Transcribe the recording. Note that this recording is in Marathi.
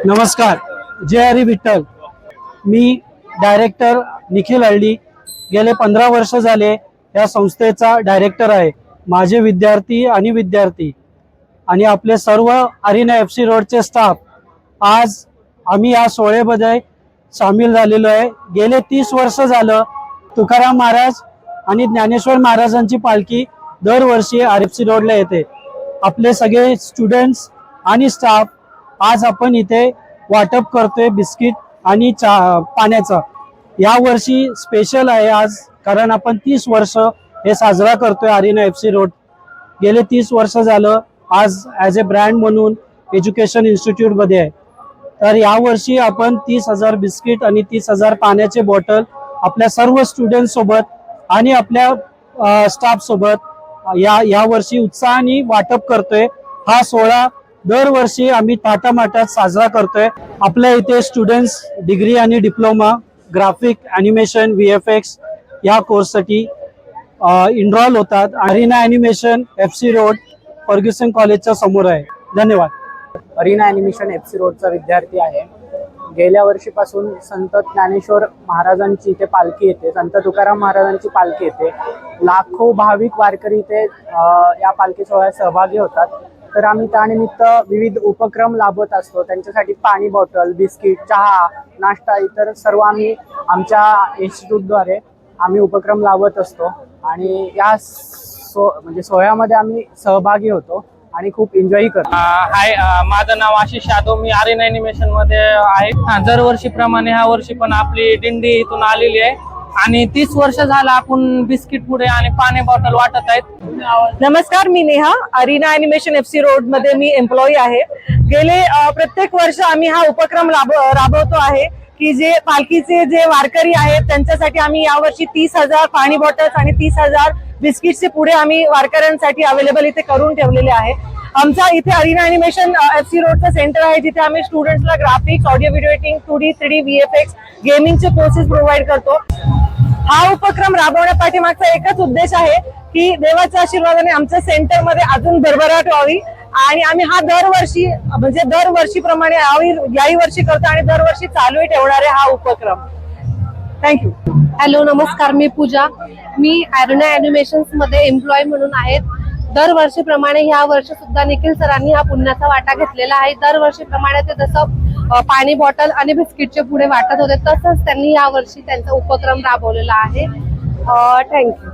नमस्कार. जय हरी विठ्ठल. मी डायरेक्टर निखिल हळडी. गेले 15 वर्ष झाले या संस्थेचा डायरेक्टर आहे. माझे विद्यार्थी आणि आपले सर्व अरिना FC रोडचे स्टाफ आज आम्ही या सोहळ्यामध्ये सामील झालेलो आहे. गेले 30 वर्ष झालं तुकाराम महाराज आणि ज्ञानेश्वर महाराजांची पालखी दरवर्षी RFC रोडला येते. आपले सगळे स्टुडंट्स आणि स्टाफ आज आपण इथे वाटप करतोय बिस्किट आणि पाण्याचं. या वर्षी स्पेशल आहे आज, कारण आपण 30 वर्ष हे साजरा करतोय अरिना FC रोड. गेले 30 वर्ष झालं आज ॲज अ ब्रँड म्हणून एज्युकेशन इन्स्टिट्यूट मध्ये आहे. तर या वर्षी आपण 30,000 बिस्किट आणि 30,000 पाण्याचे बॉटल आपल्या सर्व स्टुडंट सोबत आणि आपल्या स्टाफ सोबत या वर्षी उत्साहाने वाटप करतोय. हा सोहळा दरवर्षी आम्ही थाटामाटात साजरा करतोय. आपल्या इथे स्टुडंट्स डिग्री आणि डिप्लोमा ग्राफिक ॲनिमेशन VFX या कोर्ससाठी इनरोल होतात. Arena animation FC road Fergusson कॉलेजच्या समोर आहे. धन्यवाद. अरिना ॲनिमेशन FC रोडचा विद्यार्थी आहे. गेल्या वर्षीपासून संत ज्ञानेश्वर महाराजांची इथे पालखी येते, संत तुकाराम महाराजांची पालखी येते. लाखो भाविक वारकरी इथे या पालखी सोहळ्यात सहभागी होतात. तर आम्ही त्यानिमित्त विविध उपक्रम राबवत असतो. त्यांच्यासाठी पाणी बॉटल, बिस्किट, चहा, नाश्ता इतर सर्व आम्ही आमच्या इन्स्टिट्यूटद्वारे आम्ही उपक्रम लावत असतो आणि या सोहळ्यामध्ये आम्ही सहभागी होतो आणि खूप एन्जॉय करतो. हाय, माझं नाव आशिष यादव. मी अरिना ॲनिमेशन मध्ये आहे. दरवर्षीप्रमाणे ह्या वर्षी पण आपली दिंडी इथून आलेली आहे आणि 30 वर्ष झालं आपण बिस्किट पुडे आणि पाणी बॉटल वाटत आहेत. नमस्कार, मी Neha. Arena animation FC road मध्ये मी एम्प्लॉई आहे. गेले प्रत्येक वर्ष आम्ही हा उपक्रम राबवतो आहे की जे पालखीचे जे वारकरी आहेत त्यांच्यासाठी आम्ही यावर्षी 30,000 पाणी बॉटल्स आणि 30,000 बिस्किटचे पुढे आम्ही वारकऱ्यांसाठी अवेलेबल इथे करून ठेवलेले आहे. आमचा इथे अरिना ॲनिमेशन FC रोडचा सेंटर आहे, जिथे आम्ही स्टुडंट्सला graphics, audio video editing, 2D 3D VFX गेमिंगचे कोर्सेस प्रोव्हाइड करतो. हा उपक्रम राबवण्यापाठीमागचा एकच उद्देश आहे की देवाच्या आशीर्वादाने आमच्या सेंटर मध्ये अजून भरभराट व्हावी आणि आम्ही हा दरवर्षीप्रमाणे याही वर्षी करतो आणि दरवर्षी चालू ठेवणारे हा उपक्रम. थँक्यू. हॅलो, नमस्कार. मी पूजा. मी अरिना ॲनिमेशन्स मध्ये एम्प्लॉय म्हणून आहेत. दरवर्षीप्रमाणे ह्या वर्षी सुद्धा निखिल सरांनी हा पुण्याचा वाटा घेतलेला आहे. दरवर्षीप्रमाणे ते जसं पाणी बॉटल आणि बिस्किटचे पुढे वाटत होते, तसंच त्यांनी या वर्षी त्यांचा उपक्रम राबवलेला आहे. थँक्यू.